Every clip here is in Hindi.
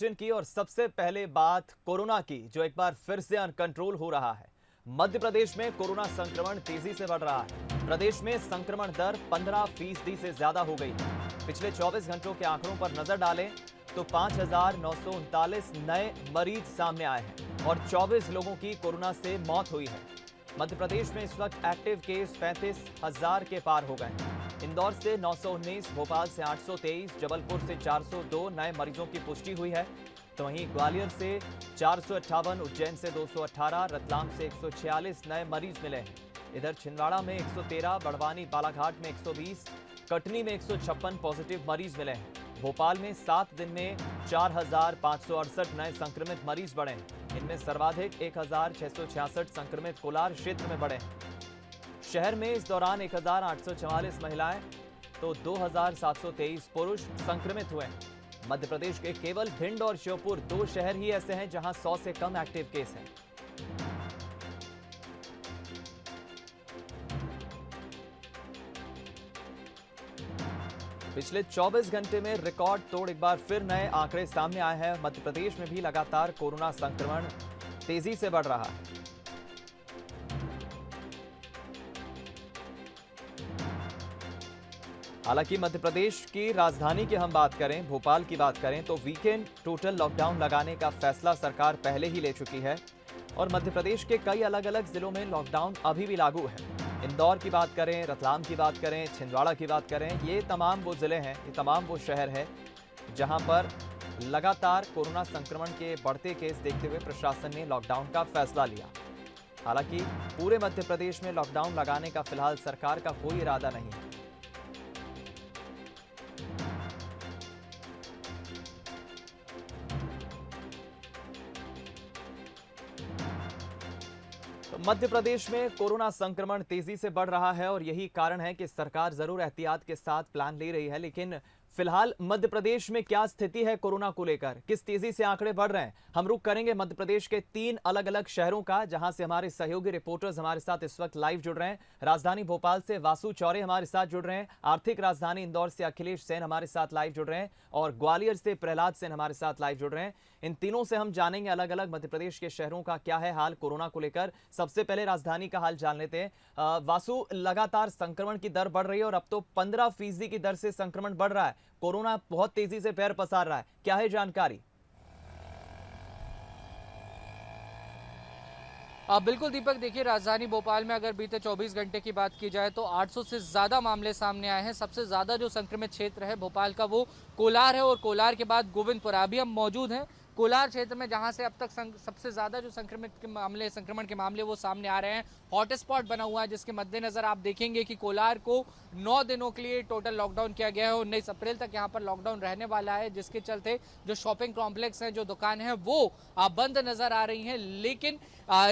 बुलेटिन की और सबसे पहले बात कोरोना की, जो एक बार फिर से अनकंट्रोल हो रहा है। मध्य प्रदेश में कोरोना संक्रमण तेजी से बढ़ रहा है। प्रदेश में संक्रमण दर 15% से ज्यादा हो गई है। पिछले 24 घंटों के आंकड़ों पर नजर डालें तो 5,939 नए मरीज सामने आए हैं और 24 लोगों की कोरोना से मौत हुई है। मध्य प्रदेश में इस वक्त एक्टिव केस 35,000 के पार हो गए हैं। इंदौर से 919, भोपाल से 823, जबलपुर से 402 नए मरीजों की पुष्टि हुई है। तो वहीं ग्वालियर से 458, उज्जैन से 218, रतलाम से 146 नए मरीज मिले हैं। इधर छिंदवाड़ा में 113, बड़वानी बालाघाट में 120, कटनी में 156 पॉजिटिव मरीज मिले हैं। भोपाल में 7 दिन में 4,568 नए संक्रमित मरीज बढ़े हैं। इनमें सर्वाधिक 1,666 संक्रमित कोलार क्षेत्र में बढ़े हैं। शहर में इस दौरान 1,844 महिलाएं तो 2,723 पुरुष संक्रमित हुए हैं। मध्य प्रदेश के केवल भिंड और श्योपुर 2 शहर ही ऐसे हैं जहां 100 से कम एक्टिव केस हैं। पिछले 24 घंटे में रिकॉर्ड तोड़ एक बार फिर नए आंकड़े सामने आए हैं। मध्य प्रदेश में भी लगातार कोरोना संक्रमण तेजी से बढ़ रहा है। हालांकि मध्य प्रदेश की राजधानी की हम बात करें, भोपाल की बात करें, तो वीकेंड टोटल लॉकडाउन लगाने का फैसला सरकार पहले ही ले चुकी है और मध्य प्रदेश के कई अलग अलग जिलों में लॉकडाउन अभी भी लागू है। इंदौर की बात करें, रतलाम की बात करें, छिंदवाड़ा की बात करें, ये तमाम वो जिले हैं, ये तमाम वो शहर हैं जहां पर लगातार कोरोना संक्रमण के बढ़ते केस देखते हुए प्रशासन ने लॉकडाउन का फैसला लिया। हालांकि पूरे मध्य प्रदेश में लॉकडाउन लगाने का फिलहाल सरकार का कोई इरादा नहीं है। मध्य प्रदेश में कोरोना संक्रमण तेजी से बढ़ रहा है और यही कारण है कि सरकार जरूर एहतियात के साथ प्लान ले रही है। लेकिन फिलहाल मध्य प्रदेश में क्या स्थिति है कोरोना को लेकर, किस तेजी से आंकड़े बढ़ रहे हैं, हम रुख करेंगे मध्य प्रदेश के 3 अलग अलग शहरों का, जहां से हमारे सहयोगी रिपोर्टर्स हमारे साथ इस वक्त लाइव जुड़ रहे हैं। राजधानी भोपाल से वासु चौरे हमारे साथ जुड़ रहे हैं, आर्थिक राजधानी इंदौर से अखिलेश सेन हमारे साथ लाइव जुड़ रहे हैं और ग्वालियर से प्रहलाद सेन हमारे साथ लाइव जुड़ रहे हैं। इन तीनों से हम जानेंगे अलग अलग मध्य प्रदेश के शहरों का क्या है हाल कोरोना को लेकर। सबसे पहले राजधानी का हाल जान लेते हैं। वासु, लगातार संक्रमण की दर बढ़ रही है और अब तो 15% की दर से संक्रमण बढ़ रहा है। कोरोना बहुत तेजी से पैर पसार रहा है, क्या है जानकारी? बिल्कुल दीपक, देखिए राजधानी भोपाल में अगर बीते 24 घंटे की बात की जाए तो 800 से ज़्यादा मामले सामने आए हैं। सबसे ज़्यादा जो संक्रमित क्षेत्र है भोपाल का वो कोलार है और कोलार के बाद गोविंदपुरा। अभी हम मौजूद हैं कोलार क्षेत्र में, जहां से अब तक सबसे ज़्यादा जो संक्रमण के मामले वो सामने आ रहे हैं। हॉटस्पॉट बना हुआ है, जिसके मद्देनज़र आप देखेंगे कि कोलार को 9 दिनों के लिए टोटल लॉकडाउन किया गया है। 19 अप्रैल तक यहाँ पर लॉकडाउन रहने वाला है, जिसके चलते जो शॉपिंग कॉम्प्लेक्स हैं, जो दुकान है, वो बंद नज़र आ रही हैं। लेकिन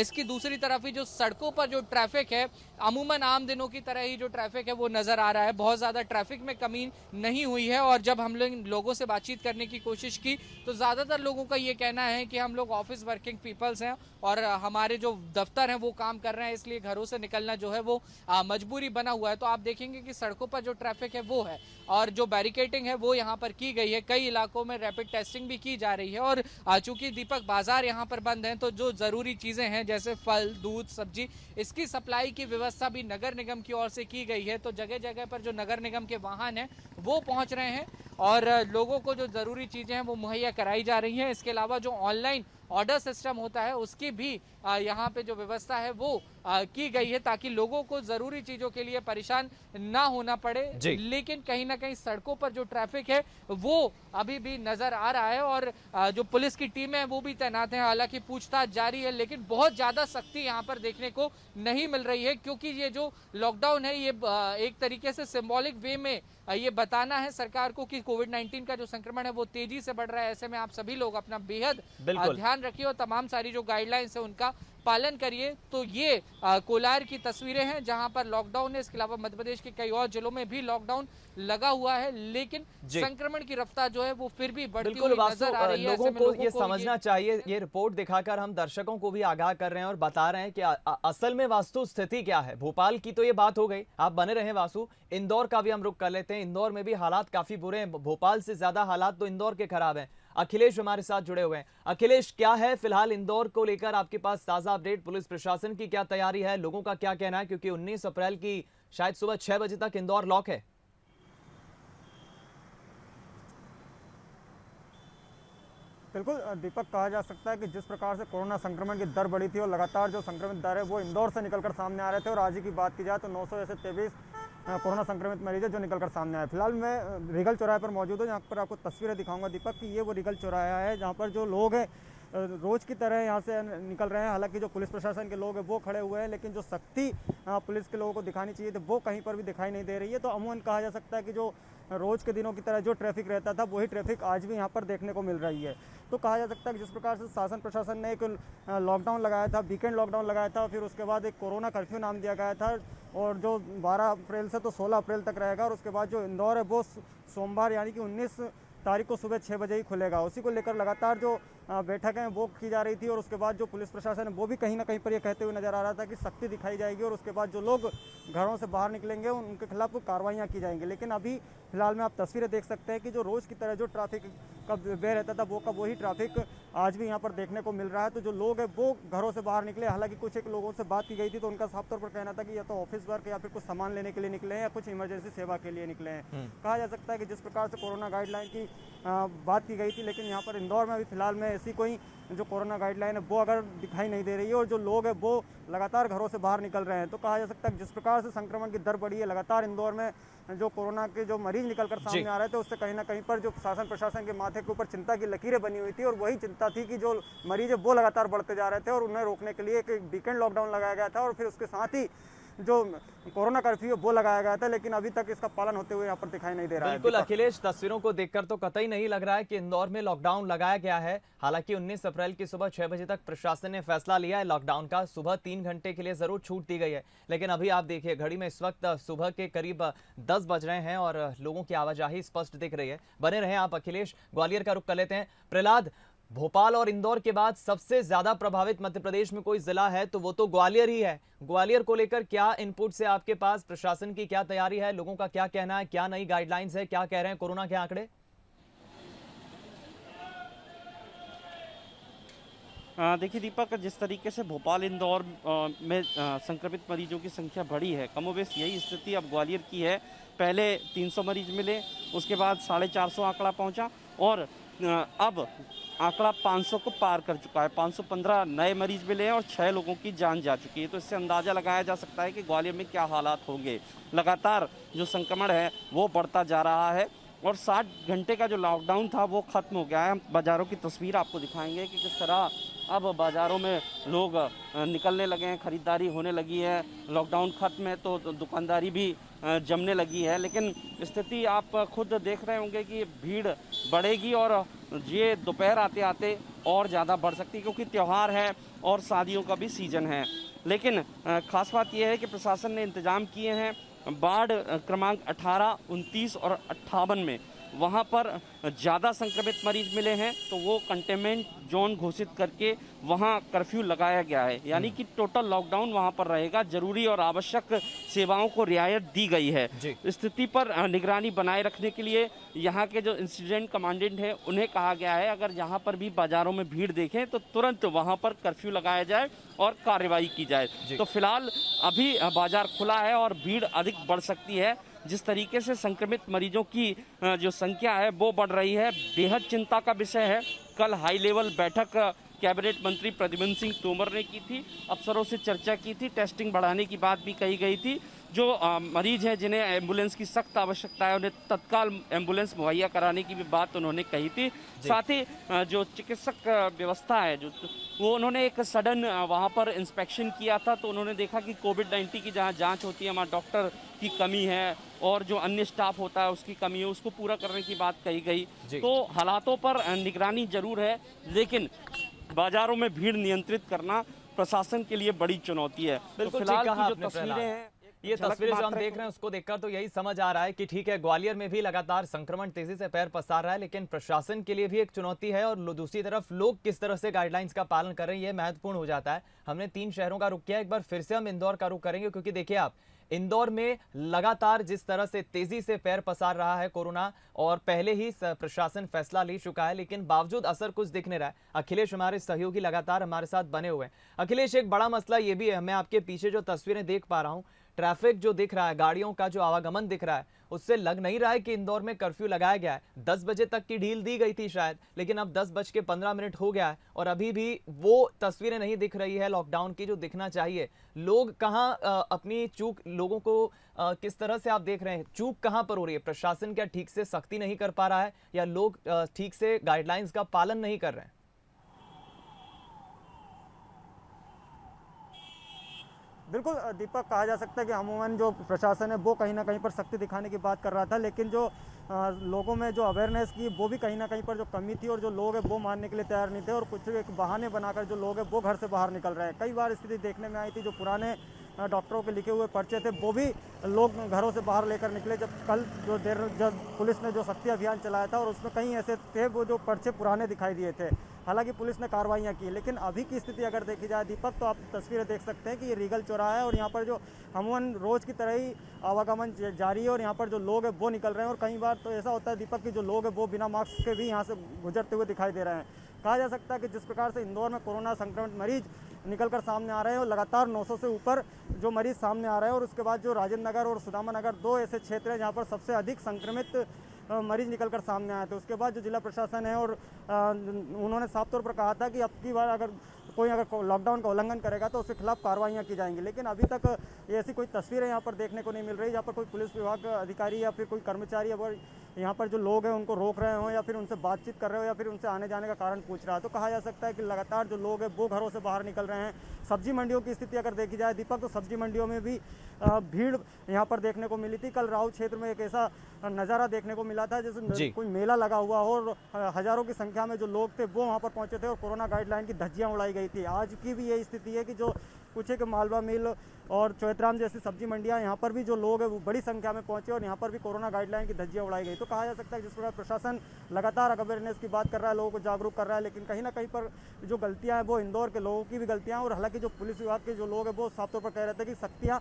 इसकी दूसरी तरफ ही जो सड़कों पर जो ट्रैफिक है, अमूमन आम दिनों की तरह ही जो ट्रैफिक है वो नज़र आ रहा है। बहुत ज़्यादा ट्रैफिक में कमी नहीं हुई है और जब हम लोगों से बातचीत करने की कोशिश की तो ज़्यादातर लोगों का ये कहना है कि हम लोग ऑफिस वर्किंग पीपल्स हैं और हमारे जो दफ्तर हैं वो काम कर रहे हैं, इसलिए घरों से निकलना जो है वो मजबूरी बना हुआ है। तो आप देखेंगे कि सड़कों पर जो ट्रैफिक है वो है और जो बैरिकेडिंग है वो यहाँ पर की गई है। कई इलाकों में रैपिड टेस्टिंग भी की जा रही है और चूंकि दीपक बाजार यहाँ पर बंद हैं, तो जो जरूरी चीजें हैं जैसे फल, दूध, सब्जी, इसकी सप्लाई की व्यवस्था भी नगर निगम की ओर से की गई है। तो जगह जगह पर जो नगर निगम के वाहन हैं वो पहुंच रहे हैं और लोगों को जो जरूरी चीजें हैं वो मुहैया कराई जा रही हैं। इसके अलावा जो ऑनलाइन ऑर्डर सिस्टम होता है उसकी भी यहाँ पे जो व्यवस्था है वो की गई है, ताकि लोगों को जरूरी चीजों के लिए परेशान ना होना पड़े। लेकिन कहीं ना कहीं सड़कों पर जो ट्रैफिक है वो अभी भी नजर आ रहा है और जो पुलिस की टीम है वो भी तैनात है। हालांकि पूछताछ जारी है, लेकिन बहुत ज्यादा सख्ती यहाँ पर देखने को नहीं मिल रही है, क्योंकि ये जो लॉकडाउन है ये एक तरीके से सिंबॉलिक वे में ये बताना है सरकार को कि कोविड-19 का जो संक्रमण है वो तेजी से बढ़ रहा है। ऐसे में आप सभी लोग अपना बेहद ध्यान रखिए और तमाम सारी जो गाइडलाइंस है उनका पालन करिए। तो ये कोलार की तस्वीरें हैं जहां पर लॉकडाउन है। इसके अलावा मध्य प्रदेश के कई और जिलों में भी लॉकडाउन लगा हुआ है, लेकिन संक्रमण की रफ्तार जो है वो फिर भी बढ़ती हुई नजर आ रही है। लोगों को ये समझना चाहिए, ये रिपोर्ट दिखाकर हम दर्शकों को भी आगाह कर रहे हैं और बता रहे हैं कि असल में वास्तु स्थिति क्या है। भोपाल की तो ये बात हो गई, आप बने रहे वासु। इंदौर का भी हम रुख कर लेते हैं। इंदौर में भी हालात काफी बुरे हैं, भोपाल से ज्यादा हालात तो इंदौर के खराब हैं। अखिलेश हमारे साथ जुड़े हुए हैं। अखिलेश, क्या है फिलहाल इंदौर को लेकर आपके पास ताजा अपडेट? पुलिस प्रशासन की क्या तैयारी है, लोगों का क्या कहना है, क्योंकि 19 अप्रैल की शायद सुबह 6 बजे तक इंदौर लॉक है। बिल्कुल दीपक, कहा जा सकता है कि जिस प्रकार से कोरोना संक्रमण की दर बढ़ी थी और लगातार जो संक्रमित दर है वो इंदौर से निकलकर सामने आ रहे थे, और आज ही की बात की जाए तो 900 ऐसे 23 कोरोना संक्रमित मरीज है जो निकलकर सामने आए। फिलहाल मैं रिगल चौराहे पर मौजूद हूँ, यहाँ पर आपको तस्वीरें दिखाऊंगा दीपक कि ये वो रिगल चौराहा है जहाँ पर जो लोग हैं रोज की तरह यहाँ से निकल रहे हैं। हालांकि जो पुलिस प्रशासन के लोग हैं वो खड़े हुए हैं, लेकिन जो सख्ती पुलिस के लोगों को दिखानी चाहिए थी वो कहीं पर भी दिखाई नहीं दे रही है। तो अमूमन कहा जा सकता है कि जो रोज के दिनों की तरह जो ट्रैफिक रहता था वही ट्रैफिक आज भी यहाँ पर देखने को मिल रही है। तो कहा जा सकता है कि जिस प्रकार से शासन प्रशासन ने एक लॉकडाउन लगाया था, वीकेंड लॉकडाउन लगाया था, फिर उसके बाद एक कोरोना कर्फ्यू नाम दिया गया था, और जो 12 अप्रैल से तो 16 अप्रैल तक रहेगा, और उसके बाद जो इंदौर है वो सोमवार यानी कि 19 तारीख को सुबह 6 बजे ही खुलेगा। उसी को लेकर लगातार जो बैठकें हैं वो की जा रही थी, और उसके बाद जो पुलिस प्रशासन है वो भी कहीं ना कहीं पर ये कहते हुए नजर आ रहा था कि सख्ती दिखाई जाएगी, और उसके बाद जो लोग घरों से बाहर निकलेंगे उनके खिलाफ कार्रवाइयाँ की जाएंगी। लेकिन अभी फिलहाल में आप तस्वीरें देख सकते हैं कि जो रोज़ की तरह जो ट्रैफिक का वे रहता था वो का वही ट्रैफिक आज भी यहाँ पर देखने को मिल रहा है। तो जो लोग हैं वो घरों से बाहर निकले। हालांकि कुछ एक लोगों से बात की गई थी तो उनका साफ तौर पर कहना था कि या तो ऑफिस वर्क या फिर कुछ सामान लेने के लिए निकले हैं या कुछ इमरजेंसी सेवा के लिए निकले हैं। कहा जा सकता है कि जिस प्रकार से कोरोना गाइडलाइन की बात की गई थी, लेकिन यहाँ पर इंदौर में अभी फिलहाल में ऐसी कोई जो कोरोना गाइडलाइन है वो अगर दिखाई नहीं दे रही है, और जो लोग हैं वो लगातार घरों से बाहर निकल रहे हैं। तो कहा जा सकता है कि जिस प्रकार से संक्रमण की दर बढ़ी है, लगातार इंदौर में जो कोरोना के जो मरीज निकलकर सामने आ रहे थे, उससे कहीं ना कहीं पर जो शासन प्रशासन के माथे के ऊपर चिंता की लकीरें बनी हुई थी, और वही चिंता थी कि जो मरीज है वो लगातार बढ़ते जा रहे थे, और उन्हें रोकने के लिए एक वीकेंड लॉकडाउन लगाया गया था, और फिर उसके साथ ही जो कोरोना कर्फ्यू है वो लगाया गया था, लेकिन अभी तक इसका पालन होते हुए यहाँ पर दिखाई नहीं दे रहा है। बिल्कुल अखिलेश, तस्वीरों को देखकर तो कतई नहीं लग रहा है कि इंदौर में लॉकडाउन लगाया गया है। हालांकि 19 अप्रैल की सुबह 6 बजे तक प्रशासन ने फैसला लिया है लॉकडाउन का। सुबह 3 घंटे के लिए जरूर छूट दी गई है, लेकिन अभी आप देखिए घड़ी में इस वक्त सुबह के करीब 10 बज रहे हैं और लोगों की आवाजाही स्पष्ट दिख रही है। बने रहे आप अखिलेश। ग्वालियर का रुख कर लेते हैं। प्रहलाद, भोपाल और इंदौर के बाद सबसे ज्यादा प्रभावित मध्य प्रदेश में कोई जिला है तो वो तो ग्वालियर ही है। ग्वालियर को लेकर क्या इनपुट से आपके पास, प्रशासन की क्या तैयारी है, लोगों का क्या कहना है, क्या नई गाइडलाइंस है, क्या कह रहे हैं कोरोना के आंकड़े? देखिए दीपक, जिस तरीके से भोपाल इंदौर में संक्रमित मरीजों की संख्या बढ़ी है, कमोबेश यही स्थिति अब ग्वालियर की है। पहले 300 मरीज मिले, उसके बाद 450 आंकड़ा पहुंचा, और अब आंकड़ा 500 को पार कर चुका है। 515 नए मरीज मिले हैं और 6 लोगों की जान जा चुकी है। तो इससे अंदाज़ा लगाया जा सकता है कि ग्वालियर में क्या हालात होंगे। लगातार जो संक्रमण है वो बढ़ता जा रहा है, और 60 घंटे का जो लॉकडाउन था वो ख़त्म हो गया है। हम बाज़ारों की तस्वीर आपको दिखाएंगे कि किस तरह अब बाज़ारों में लोग निकलने लगे हैं, ख़रीदारी होने लगी है। लॉकडाउन ख़त्म है तो दुकानदारी भी जमने लगी है, लेकिन स्थिति आप खुद देख रहे होंगे कि भीड़ बढ़ेगी, और ये दोपहर आते आते और ज़्यादा बढ़ सकती है, क्योंकि त्यौहार है और शादियों का भी सीज़न है। लेकिन ख़ास बात यह है कि प्रशासन ने इंतज़ाम किए हैं। वार्ड क्रमांक 18, 29 और 58 में वहाँ पर ज़्यादा संक्रमित मरीज मिले हैं, तो वो कंटेनमेंट जोन घोषित करके वहाँ कर्फ्यू लगाया गया है। यानी कि टोटल लॉकडाउन वहाँ पर रहेगा। जरूरी और आवश्यक सेवाओं को रियायत दी गई है। स्थिति पर निगरानी बनाए रखने के लिए यहाँ के जो इंसिडेंट कमांडेंट है उन्हें कहा गया है, अगर यहाँ पर भी बाजारों में भीड़ देखें तो तुरंत वहाँ पर कर्फ्यू लगाया जाए और कार्रवाई की जाए। तो फिलहाल अभी बाजार खुला है और भीड़ अधिक बढ़ सकती है। जिस तरीके से संक्रमित मरीजों की जो संख्या है वो बढ़ रही है, बेहद चिंता का विषय है। कल हाई लेवल बैठक कैबिनेट मंत्री प्रद्युम्न सिंह तोमर ने की थी, अफसरों से चर्चा की थी, टेस्टिंग बढ़ाने की बात भी कही गई थी। जो मरीज हैं जिन्हें एम्बुलेंस की सख्त आवश्यकता है उन्हें तत्काल एम्बुलेंस मुहैया कराने की भी बात उन्होंने कही थी। साथ ही जो चिकित्सक व्यवस्था है वो उन्होंने एक सडन वहाँ पर इंस्पेक्शन किया था, तो उन्होंने देखा कि कोविड-19 की जहाँ जांच होती है वहाँ डॉक्टर की कमी है और जो अन्य स्टाफ होता है उसकी कमी है, उसको पूरा करने की बात कही गई। तो हालातों पर निगरानी जरूर है, लेकिन बाजारों में भीड़ नियंत्रित करना प्रशासन के लिए बड़ी चुनौती है। तो फिलहाल की जो तस्वीरें हैं, ये तस्वीरें जो हम देख रहे हैं उसको देखकर तो यही समझ आ रहा है कि ठीक है, ग्वालियर में भी लगातार संक्रमण तेजी से पैर पसार रहा है, लेकिन प्रशासन के लिए भी एक चुनौती है, और दूसरी तरफ लोग किस तरह से गाइडलाइंस का पालन कर रहे हैं ये महत्वपूर्ण हो जाता है। हमने 3 शहरों का रुख किया, एक बार फिर से हम इंदौर का रुख करेंगे, क्योंकि देखिए आप इंदौर में लगातार जिस तरह से तेजी से पैर पसार रहा है कोरोना, और पहले ही प्रशासन फैसला ले चुका है, लेकिन बावजूद असर कुछ दिख नहीं रहा है। अखिलेश हमारे सहयोगी लगातार हमारे साथ बने हुए हैं। अखिलेश, एक बड़ा मसला ये भी है, मैं आपके पीछे जो तस्वीरें देख पा रहा हूँ, ट्रैफिक जो दिख रहा है, गाड़ियों का जो आवागमन दिख रहा है, उससे लग नहीं रहा है कि इंदौर में कर्फ्यू लगाया गया है। 10 बजे तक की ढील दी गई थी शायद, लेकिन अब 10:15 हो गया है और अभी भी वो तस्वीरें नहीं दिख रही है लॉकडाउन की जो दिखना चाहिए। लोग कहाँ अपनी चूक, लोगों को किस तरह से आप देख रहे हैं, चूक कहाँ पर हो रही है? प्रशासन क्या ठीक से सख्ती नहीं कर पा रहा है, या लोग ठीक से गाइडलाइंस का पालन नहीं कर रहे हैं? बिल्कुल दीपक, कहा जा सकता है कि अमूमन जो प्रशासन है वो कहीं ना कहीं पर सख्ती दिखाने की बात कर रहा था, लेकिन जो लोगों में जो अवेयरनेस की वो भी कहीं ना कहीं पर जो कमी थी, और जो लोग हैं वो मानने के लिए तैयार नहीं थे, और कुछ एक बहाने बनाकर जो लोग हैं वो घर से बाहर निकल रहे हैं। कई बार स्थिति देखने में आई थी, जो पुराने डॉक्टरों के लिखे हुए पर्चे थे वो भी लोग घरों से बाहर लेकर निकले। जब कल जब पुलिस ने जो सख्ती अभियान चलाया था, और उसमें कई ऐसे थे वो जो पर्चे पुराने दिखाई दिए थे, हालांकि पुलिस ने कार्रवाइयाँ की। लेकिन अभी की स्थिति अगर देखी जाए दीपक, तो आप तस्वीरें देख सकते हैं कि ये रीगल चौराहा है, और यहाँ पर जो अमूमन रोज की तरह ही आवागमन जारी है, और यहाँ पर जो लोग हैं वो निकल रहे हैं। और कई बार तो ऐसा होता है दीपक कि जो लोग हैं वो बिना मास्क के भी यहाँ से गुजरते हुए दिखाई दे रहे हैं। कहा जा सकता है कि जिस प्रकार से इंदौर में कोरोना संक्रमित मरीज निकलकर सामने आ रहे हैं, और लगातार 900 से ऊपर जो मरीज सामने आ रहे हैं, और उसके बाद जो राजेंद्र नगर और सुदामा नगर 2 ऐसे क्षेत्र हैं जहाँ पर सबसे अधिक संक्रमित मरीज निकलकर सामने आए थे। उसके बाद जो जिला प्रशासन है, और उन्होंने साफ तौर पर कहा था कि अब की बार अगर कोई लॉकडाउन का उल्लंघन करेगा तो उसके खिलाफ कार्रवाइयाँ की जाएंगी। लेकिन अभी तक ऐसी कोई तस्वीरें यहाँ पर देखने को नहीं मिल रही जहाँ पर कोई पुलिस विभाग का अधिकारी या फिर कोई कर्मचारी अगर यहाँ पर जो लोग हैं उनको रोक रहे हो, या फिर उनसे बातचीत कर रहे हो, या फिर उनसे आने जाने का कारण पूछ रहा है। तो कहा जा सकता है कि लगातार जो लोग हैं वो घरों से बाहर निकल रहे हैं। सब्जी मंडियों की स्थिति अगर देखी जाए दीपक, तो सब्जी मंडियों में भी भीड़ यहाँ पर देखने को मिली थी। कल राउत क्षेत्र में एक ऐसा नज़ारा देखने को मिला था जैसे कोई मेला लगा हुआ हो, और हजारों की संख्या में जो लोग थे वो वहाँ पर पहुँचे थे, और कोरोना गाइडलाइन की धज्जियाँ उड़ाई गई थी। आज की भी यही स्थिति है कि जो कुछ एक मालवा मिल और चौथराम जैसी सब्जी मंडियां, यहाँ पर भी जो लोग हैं वो बड़ी संख्या में पहुंचे, और यहाँ पर भी कोरोना गाइडलाइन की धज्जियां उड़ाई गई। तो कहा जा सकता है जिस प्रकार प्रशासन लगातार अवेयरनेस की बात कर रहा है, लोगों को जागरूक कर रहा है, लेकिन कहीं ना कहीं पर जो गलतियां हैं वो इंदौर के लोगों की भी गलतियां हैं। और हालांकि जो पुलिस विभाग के जो लोग हैं वो साफ तौर पर कह रहे थे कि सख्तियाँ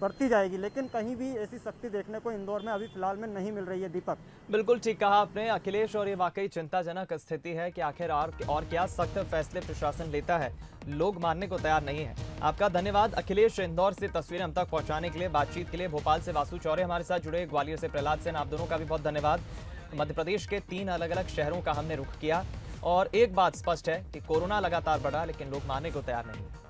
बरती जाएगी, लेकिन कहीं भी ऐसी सख्ती देखने को इंदौर में अभी फिलहाल में नहीं मिल रही है दीपक। बिल्कुल ठीक कहा आपने अखिलेश, और ये वाकई चिंताजनक स्थिति है कि आखिर और क्या सख्त फैसले प्रशासन लेता है, लोग मानने को तैयार नहीं है। आपका धन्यवाद अखिलेश, इंदौर से तस्वीरें हम तक पहुंचाने के लिए। बातचीत के लिए भोपाल से वासु चौरे हमारे साथ जुड़े, ग्वालियर से प्रहलाद सेन, आप दोनों का भी बहुत धन्यवाद। मध्य प्रदेश के 3 अलग अलग शहरों का हमने रुख किया, और एक बात स्पष्ट है कि कोरोना लगातार बढ़ा, लेकिन लोग मानने को तैयार नहीं।